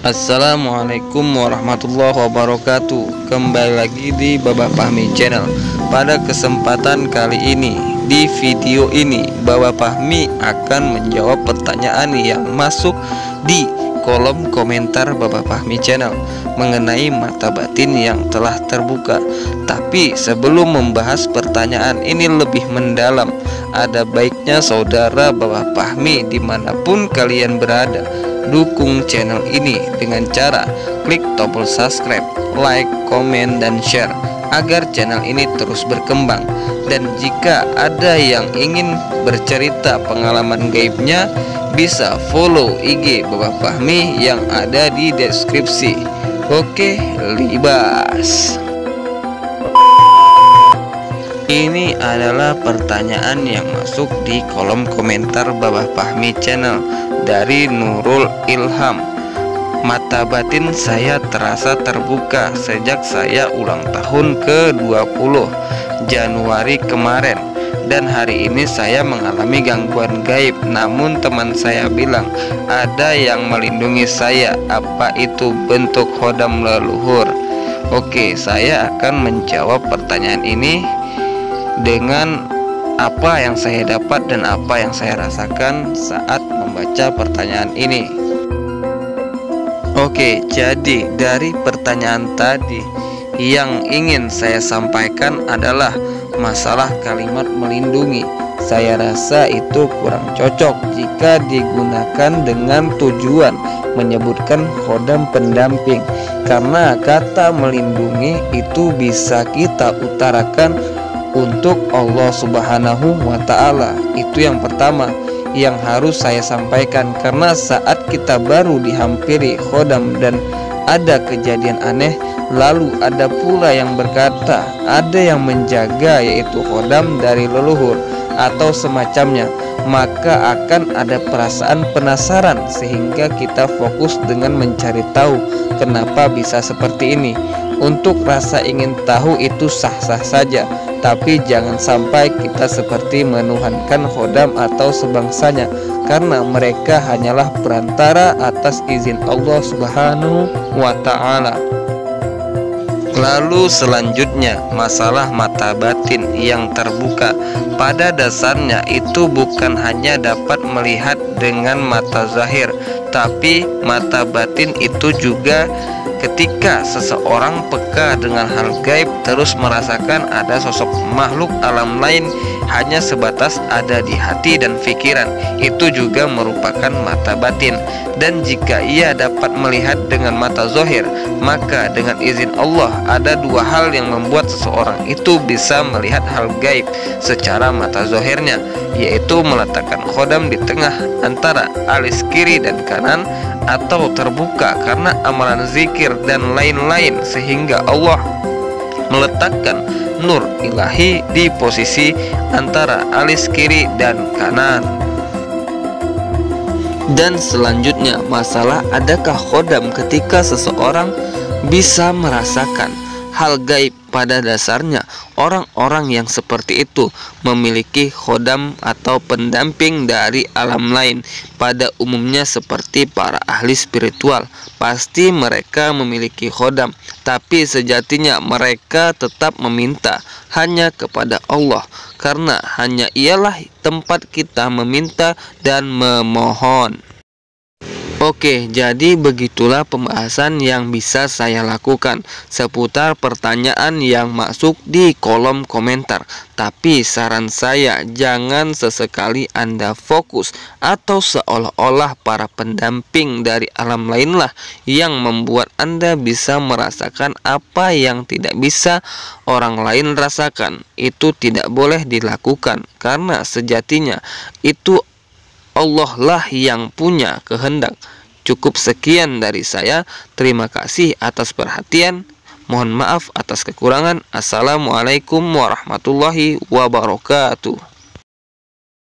Assalamualaikum warahmatullahi wabarakatuh. Kembali lagi di Baba Fahmi Channel. Pada kesempatan kali ini, di video ini Baba Fahmi akan menjawab pertanyaan yang masuk di kolom komentar Baba Fahmi Channel mengenai mata batin yang telah terbuka. Tapi sebelum membahas pertanyaan ini lebih mendalam, ada baiknya saudara Baba Fahmi dimanapun kalian berada, dukung channel ini dengan cara klik tombol subscribe, like, komen, dan share agar channel ini terus berkembang. Dan jika ada yang ingin bercerita pengalaman gaibnya, bisa follow IG Baba Fahmi yang ada di deskripsi. Oke, libas. Ini adalah pertanyaan yang masuk di kolom komentar Baba Fahmi Channel dari Nurul Ilham. Mata batin saya terasa terbuka sejak saya ulang tahun ke-20 Januari kemarin, dan hari ini saya mengalami gangguan gaib. Namun teman saya bilang ada yang melindungi saya. Apa itu bentuk khodam leluhur? Oke, saya akan menjawab pertanyaan ini dengan apa yang saya dapat dan apa yang saya rasakan saat membaca pertanyaan ini. Oke, jadi dari pertanyaan tadi yang ingin saya sampaikan adalah masalah kalimat melindungi. Saya rasa itu kurang cocok jika digunakan dengan tujuan menyebutkan khodam pendamping, karena kata melindungi itu bisa kita utarakan untuk Allah Subhanahu wa Ta'ala. Itu yang pertama yang harus saya sampaikan, karena saat kita baru dihampiri khodam dan ada kejadian aneh, lalu ada pula yang berkata ada yang menjaga, yaitu khodam dari leluhur atau semacamnya, maka akan ada perasaan penasaran sehingga kita fokus dengan mencari tahu kenapa bisa seperti ini. Untuk rasa ingin tahu itu sah-sah saja, tapi jangan sampai kita seperti menuhankan khodam atau sebangsanya, karena mereka hanyalah perantara atas izin Allah Subhanahu wa Ta'ala. Lalu selanjutnya, masalah mata batin yang terbuka. Pada dasarnya itu bukan hanya dapat melihat dengan mata zahir, tapi mata batin itu juga ketika seseorang peka dengan hal gaib, terus merasakan ada sosok makhluk alam lain hanya sebatas ada di hati dan pikiran, itu juga merupakan mata batin. Dan jika ia dapat melihat dengan mata zahir, maka dengan izin Allah ada dua hal yang membuat seseorang itu bisa melihat hal gaib secara mata zahirnya, yaitu meletakkan khodam di tengah antara alis kiri dan kanan, atau terbuka karena amalan zikir dan lain-lain, sehingga Allah meletakkan nur ilahi di posisi antara alis kiri dan kanan. Dan selanjutnya, masalah adakah khodam ketika seseorang bisa merasakan hal gaib. Pada dasarnya orang-orang yang seperti itu memiliki khodam atau pendamping dari alam lain. Pada umumnya seperti para ahli spiritual, pasti mereka memiliki khodam, tapi sejatinya mereka tetap meminta hanya kepada Allah, karena hanya ialah tempat kita meminta dan memohon. Oke, jadi begitulah pembahasan yang bisa saya lakukan seputar pertanyaan yang masuk di kolom komentar. Tapi saran saya, jangan sesekali Anda fokus atau seolah-olah para pendamping dari alam lainlah yang membuat Anda bisa merasakan apa yang tidak bisa orang lain rasakan. Itu tidak boleh dilakukan, karena sejatinya itu Allah lah yang punya kehendak. Cukup sekian dari saya. Terima kasih atas perhatian. Mohon maaf atas kekurangan. Assalamualaikum warahmatullahi wabarakatuh.